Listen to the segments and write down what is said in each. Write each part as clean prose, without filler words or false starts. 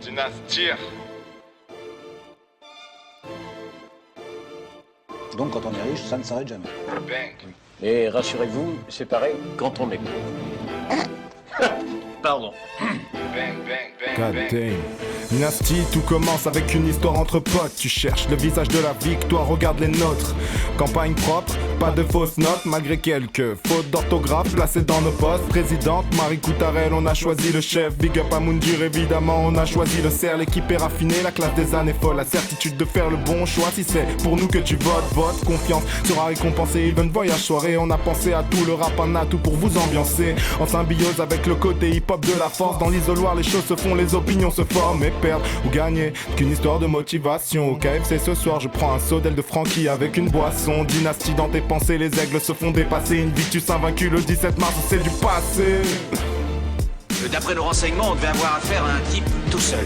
Dynastie. Donc quand on est riche, ça ne s'arrête jamais. Bang. Et rassurez-vous, c'est pareil quand on est pauvre. Pardon. Bang, bang, bang, God bang. damn. Dynasty, tout commence avec une histoire entre potes. Tu cherches le visage de la victoire, regarde les nôtres. Campagne propre, pas de fausses notes, malgré quelques fautes d'orthographe placées dans nos postes. Présidente Marie Coutarel, on a choisi le chef. Big up à Moundir, évidemment, on a choisi le cerf. L'équipe est raffinée, la classe des années folles. La certitude de faire le bon choix, si c'est pour nous que tu votes. Vote, confiance sera récompensée. Even voyage soirée, on a pensé à tout. Le rap en a tout pour vous ambiancer. En symbiose avec le côté hip-hop de la force. Dans l'isoloir, les choses se font, les opinions se forment. Et perdre ou gagner, qu'une histoire de motivation. Au KFC ce soir, je prends un seau d'aile de Frankie avec une boisson. Dynastie dans tes pensées, les aigles se font dépasser. Invictus invaincu le 17 mars, c'est du passé. D'après nos renseignements, on devait avoir affaire à un type tout seul.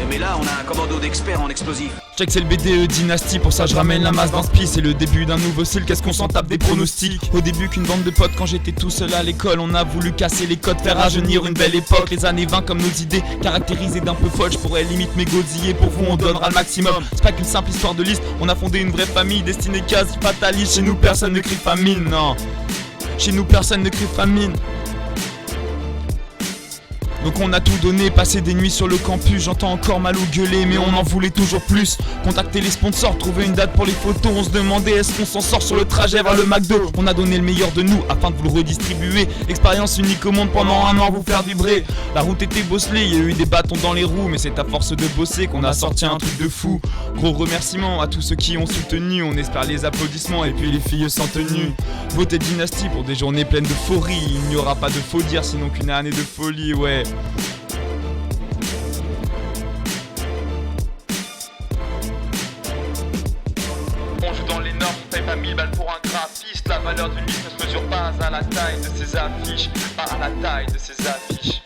Mais là, on a un commando d'experts en explosifs. Je sais que c'est le BDE Dynasty, pour ça je ramène la masse d'inspi. C'est le début d'un nouveau style, qu'est-ce qu'on s'en tape des pronostics. Au début qu'une bande de potes, quand j'étais tout seul à l'école, on a voulu casser les codes, faire rajeunir une belle époque. Les années 20 comme nos idées, caractérisées d'un peu folles. Je pourrais limite m'égosiller, pour vous on donnera le maximum. C'est pas qu'une simple histoire de liste, on a fondé une vraie famille destinée quasi fataliste. Chez nous personne ne crie famine, non. Chez nous personne ne crie famine. Donc on a tout donné, passé des nuits sur le campus. J'entends encore Malou gueuler, mais on en voulait toujours plus. Contacter les sponsors, trouver une date pour les photos. On se demandait est-ce qu'on s'en sort sur le trajet vers le McDo. On a donné le meilleur de nous afin de vous le redistribuer. Expérience unique au monde pendant un an, vous faire vibrer. La route était bosselée, il y a eu des bâtons dans les roues. Mais c'est à force de bosser qu'on a sorti un truc de fou. Gros remerciements à tous ceux qui ont soutenu. On espère les applaudissements et puis les filles sans tenue. Votez Dynasty pour des journées pleines d'euphorie. Il n'y aura pas de faux dire sinon qu'une année de folie, ouais. On joue dans les normes, on paye pas 1000 balles pour un graphiste. La valeur d'une liste ne se mesure pas à la taille de ses affiches. Pas à la taille de ses affiches.